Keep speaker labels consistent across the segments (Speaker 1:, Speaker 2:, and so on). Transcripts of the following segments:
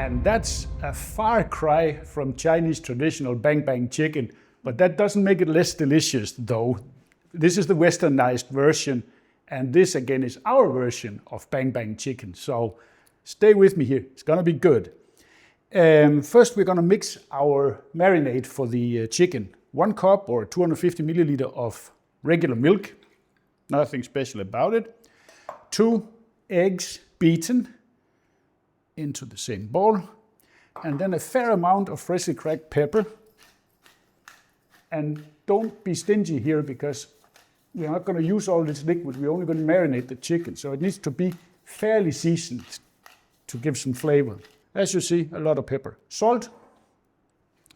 Speaker 1: And that's a far cry from Chinese traditional bang bang chicken, but that doesn't make it less delicious though. This is the westernized version, and this again is our version of bang bang chicken. So stay with me here, it's gonna be good. First we're gonna mix our marinade for the chicken. 1 cup or 250 milliliter of regular milk, nothing special about it. 2 eggs beaten into the same bowl, and then a fair amount of freshly cracked pepper. And don't be stingy here because we're not going to use all this liquid, we're only going to marinate the chicken, so it needs to be fairly seasoned to give some flavor. As you see, a lot of pepper. Salt,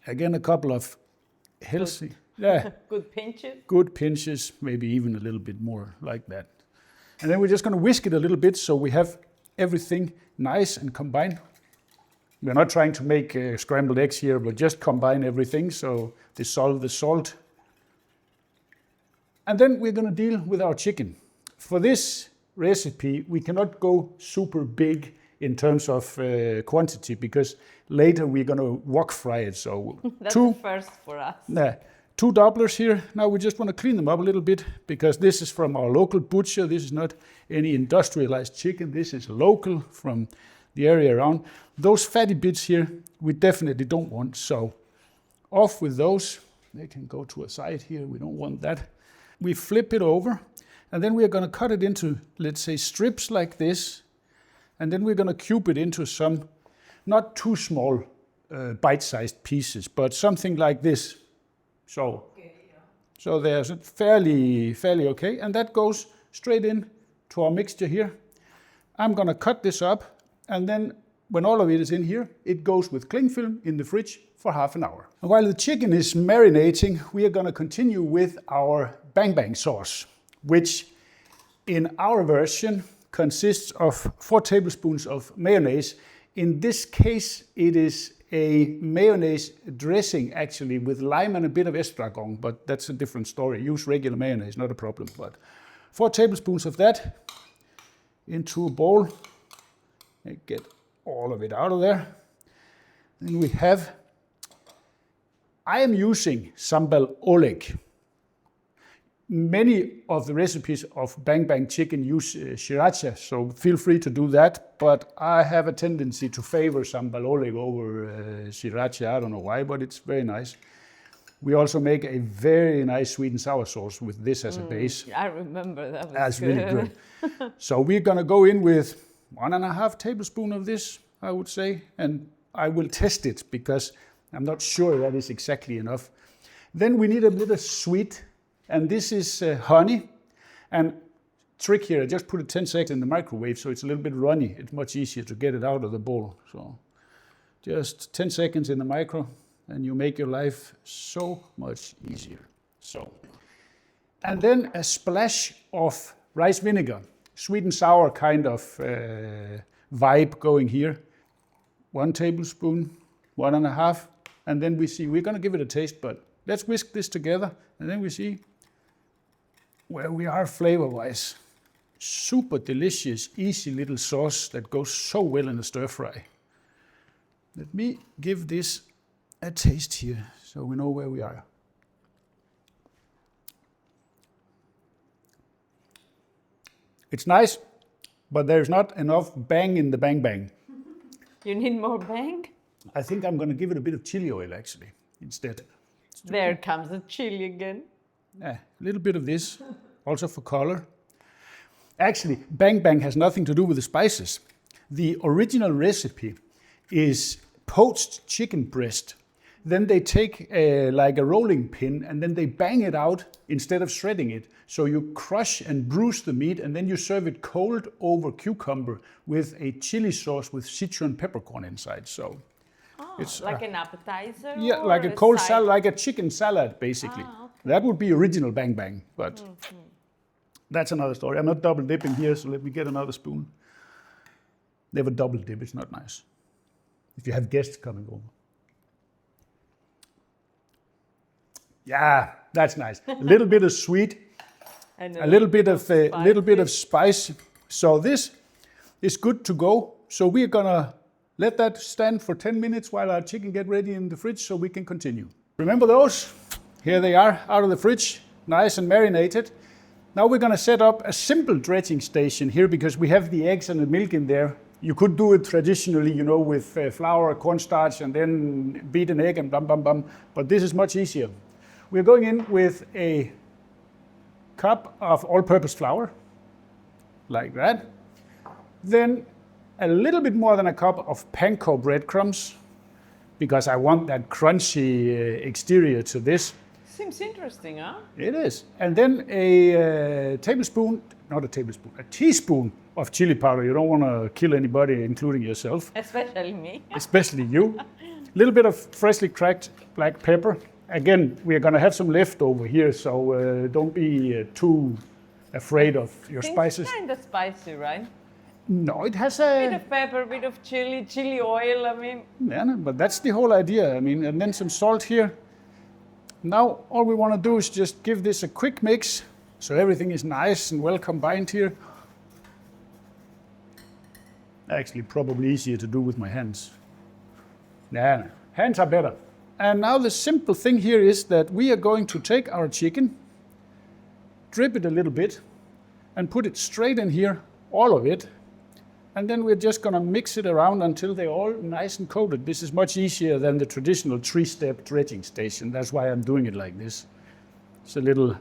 Speaker 1: again a couple of healthy,
Speaker 2: good pinches.
Speaker 1: Good pinches, maybe even a little bit more like that. And then we're just going to whisk it a little bit so we have everything nice and combined. We're not trying to make scrambled eggs here, but just combine everything so dissolve the salt. And then we're going to deal with our chicken. For this recipe, we cannot go super big in terms of quantity because later we're going to wok fry it. So
Speaker 2: that's a first for us.
Speaker 1: 2 doublers here. Now we just want to clean them up a little bit because this is from our local butcher. This is not any industrialized chicken. This is local from the area around. Those fatty bits here, we definitely don't want. So off with those. They can go to a side here. We don't want that. We flip it over and then we're going to cut it into, let's say, strips like this. And then we're going to cube it into some, not too small bite-sized pieces, but something like this. So there's fairly okay, and that goes straight in to our mixture here. I'm gonna cut this up, and then when all of it is in here, it goes with cling film in the fridge for half an hour. And while the chicken is marinating, we are gonna continue with our bang bang sauce, which in our version consists of 4 tablespoons of mayonnaise. In this case, it is a mayonnaise dressing actually with lime and a bit of estragon, but that's a different story. Use regular mayonnaise, not a problem. But 4 tablespoons of that into a bowl. And get all of it out of there. Then we have, I am using sambal oelek. Many of the recipes of bang bang chicken use sriracha, so feel free to do that. But I have a tendency to favor sambal oelek over sriracha. I don't know why, but it's very nice. We also make a very nice sweet and sour sauce with this as a base.
Speaker 2: I remember that was
Speaker 1: That's
Speaker 2: good.
Speaker 1: really good. So we're gonna go in with 1.5 tablespoons of this, I would say, and I will test it because I'm not sure that is exactly enough. Then we need a little sweet. And this is honey, and trick here, I just put it 10 seconds in the microwave so it's a little bit runny. It's much easier to get it out of the bowl. So just 10 seconds in the micro and you make your life so much easier. So, and then a splash of rice vinegar, sweet and sour kind of vibe going here. 1 tablespoon, 1.5, and then we see, we're gonna give it a taste, but let's whisk this together and then we see where we are flavor-wise. Super delicious, easy little sauce that goes so well in a stir fry. Let me give this a taste here so we know where we are. It's nice, but there's not enough bang in the bang bang.
Speaker 2: You need more bang?
Speaker 1: I think I'm gonna give it a bit of chili oil actually, instead.
Speaker 2: There comes the chili again.
Speaker 1: Yeah, a little bit of this, also for color. Actually, bang bang has nothing to do with the spices. The original recipe is poached chicken breast. Then they take like a rolling pin and then they bang it out instead of shredding it. So you crush and bruise the meat and then you serve it cold over cucumber with a chili sauce with citron peppercorn inside. So it's
Speaker 2: like an appetizer?
Speaker 1: Yeah,
Speaker 2: or
Speaker 1: like a cold
Speaker 2: side?
Speaker 1: salad, like a chicken salad, basically.
Speaker 2: Okay.
Speaker 1: That would be original bang bang, but that's another story. I'm not double dipping here, so let me get another spoon. Never double dip, it's not nice. If you have guests coming over. Yeah, that's nice. A little bit of sweet,
Speaker 2: And
Speaker 1: a little bit of spice. So this is good to go. So we're gonna let that stand for 10 minutes while our chicken get ready in the fridge so we can continue. Remember those? Here they are out of the fridge, nice and marinated. Now we're going to set up a simple dredging station here because we have the eggs and the milk in there. You could do it traditionally, you know, with flour, cornstarch, and then beat an egg and blah, blah, blah. But this is much easier. We're going in with a cup of all-purpose flour, like that. Then a little bit more than a cup of panko breadcrumbs, because I want that crunchy exterior to this.
Speaker 2: Seems interesting, huh?
Speaker 1: It is. And then a teaspoon of chili powder. You don't want to kill anybody, including yourself.
Speaker 2: Especially me.
Speaker 1: Especially you. A little bit of freshly cracked black pepper. Again, we are going to have some leftover here, so don't be too afraid of your spices.
Speaker 2: It's kind of spicy, right?
Speaker 1: No, it has
Speaker 2: Bit of pepper, bit of chili oil, I mean.
Speaker 1: Yeah, no, but that's the whole idea. I mean, and then some salt here. Now, all we want to do is just give this a quick mix so everything is nice and well combined here. Actually, probably easier to do with my hands. Yeah, hands are better. And now the simple thing here is that we are going to take our chicken, drip it a little bit, and put it straight in here, all of it. And then we're just going to mix it around until they're all nice and coated. This is much easier than the traditional 3-step dredging station. That's why I'm doing it like this. It's a little,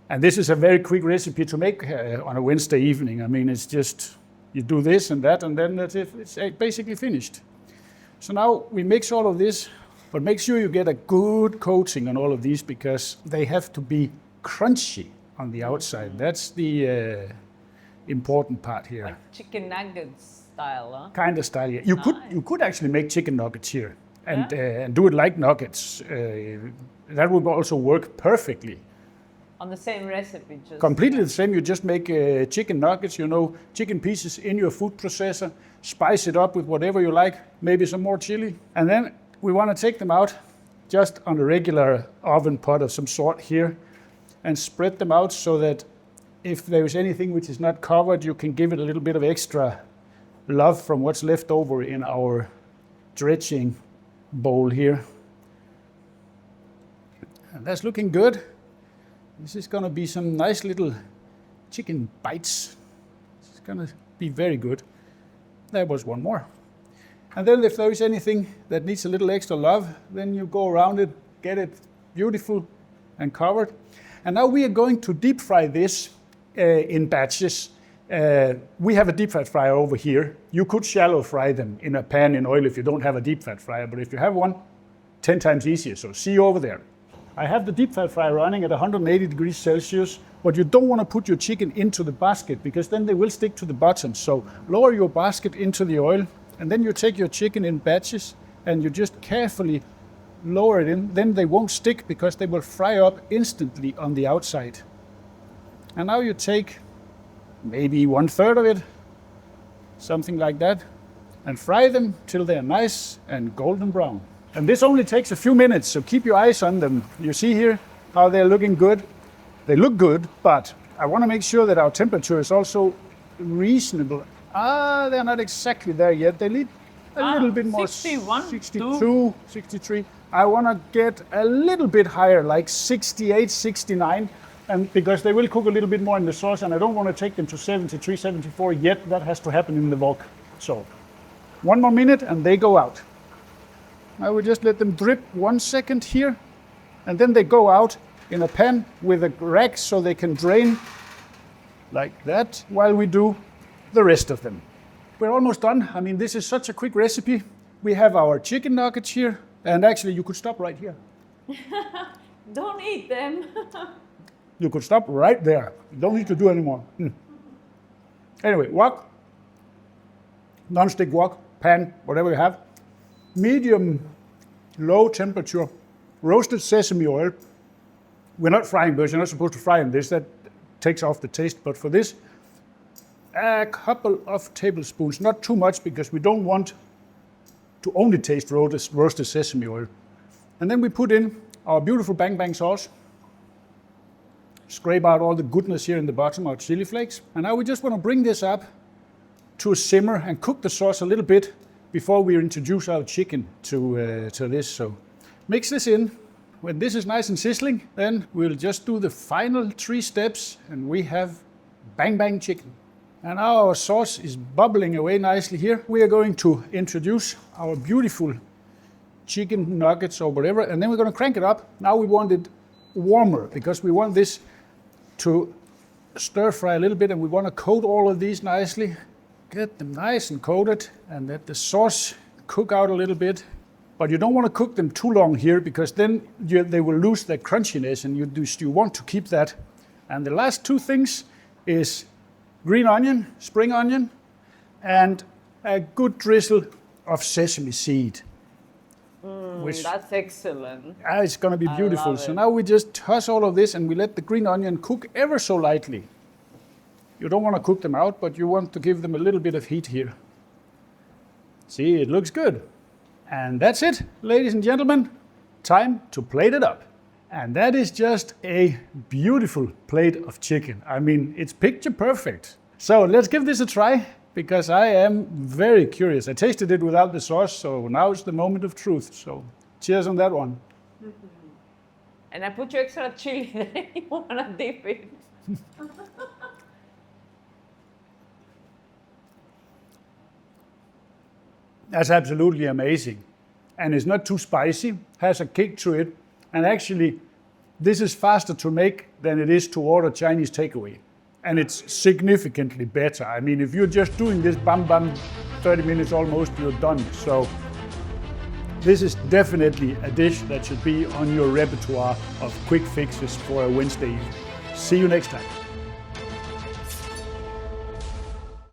Speaker 1: and this is a very quick recipe to make on a Wednesday evening. I mean, it's just, you do this and that, and then that's it. It's basically finished. So now we mix all of this, but make sure you get a good coating on all of these because they have to be crunchy on the outside. That's the important part here.
Speaker 2: Like chicken nuggets style, huh?
Speaker 1: Kind of style, yeah. You could actually make chicken nuggets here and do it like nuggets. That would also work perfectly.
Speaker 2: On the same recipe, just
Speaker 1: completely the same. You just make chicken nuggets, you know, chicken pieces in your food processor, spice it up with whatever you like, maybe some more chili, and then we want to take them out just on a regular oven pot of some sort here and spread them out so that if there is anything which is not covered, you can give it a little bit of extra love from what's left over in our dredging bowl here. And that's looking good. This is going to be some nice little chicken bites. It's going to be very good. There was one more. And then if there is anything that needs a little extra love, then you go around it, get it beautiful and covered. And now we are going to deep fry this in batches. We have a deep fat fryer over here. You could shallow fry them in a pan in oil if you don't have a deep fat fryer, but if you have one, 10 times easier. So see you over there. I have the deep fat fryer running at 180 degrees Celsius, but you don't want to put your chicken into the basket because then they will stick to the bottom. So lower your basket into the oil and then you take your chicken in batches and you just carefully lower it in. Then they won't stick because they will fry up instantly on the outside. And now you take maybe 1/3 of it, something like that, and fry them till they're nice and golden brown. And this only takes a few minutes, so keep your eyes on them. You see here how they're looking good? They look good, but I want to make sure that our temperature is also reasonable. They're not exactly there yet. They need a little bit more.
Speaker 2: 61,
Speaker 1: 62, 63. I want to get a little bit higher, like 68, 69. And because they will cook a little bit more in the sauce, and I don't want to take them to 73, 74 yet. That has to happen in the wok. So 1 more minute and they go out. I will just let them drip 1 second here, and then they go out in a pan with a rag so they can drain like that while we do the rest of them. We're almost done. I mean, this is such a quick recipe. We have our chicken nuggets here, and actually you could stop right here.
Speaker 2: Don't eat them.
Speaker 1: You could stop right there. You don't need to do any more. Anyway, wok, non-stick wok, pan, whatever you have. Medium, low temperature, roasted sesame oil. We're not frying because you're not supposed to fry in this. That takes off the taste. But for this, a couple of tablespoons, not too much because we don't want to only taste roasted sesame oil. And then we put in our beautiful bang bang sauce. Scrape out all the goodness here in the bottom, our chili flakes. And now we just want to bring this up to a simmer and cook the sauce a little bit before we introduce our chicken to this. So mix this in. When this is nice and sizzling, then we'll just do the final 3 steps and we have bang bang chicken. And now our sauce is bubbling away nicely here. We are going to introduce our beautiful chicken nuggets or whatever, and then we're going to crank it up. Now we want it warmer because we want this to stir fry a little bit, and we want to coat all of these nicely. Get them nice and coated and let the sauce cook out a little bit. But you don't want to cook them too long here because then they will lose their crunchiness, and you want to keep that. And the last 2 things is green onion, spring onion, and a good drizzle of sesame seed.
Speaker 2: That's excellent.
Speaker 1: It's going to be beautiful. So now we just toss all of this and we let the green onion cook ever so lightly. You don't want to cook them out, but you want to give them a little bit of heat here. See, it looks good. And that's it, ladies and gentlemen. Time to plate it up. And that is just a beautiful plate of chicken. I mean, it's picture perfect. So let's give this a try, because I am very curious. I tasted it without the sauce, so now it's the moment of truth. So cheers on that one.
Speaker 2: And I put you extra chili there. You want to dip it.
Speaker 1: That's absolutely amazing. And it's not too spicy, has a kick to it. And actually, this is faster to make than it is to order Chinese takeaway. And it's significantly better. I mean, if you're just doing this bam bam, 30 minutes almost, you're done. So this is definitely a dish that should be on your repertoire of quick fixes for a Wednesday evening. See you next time.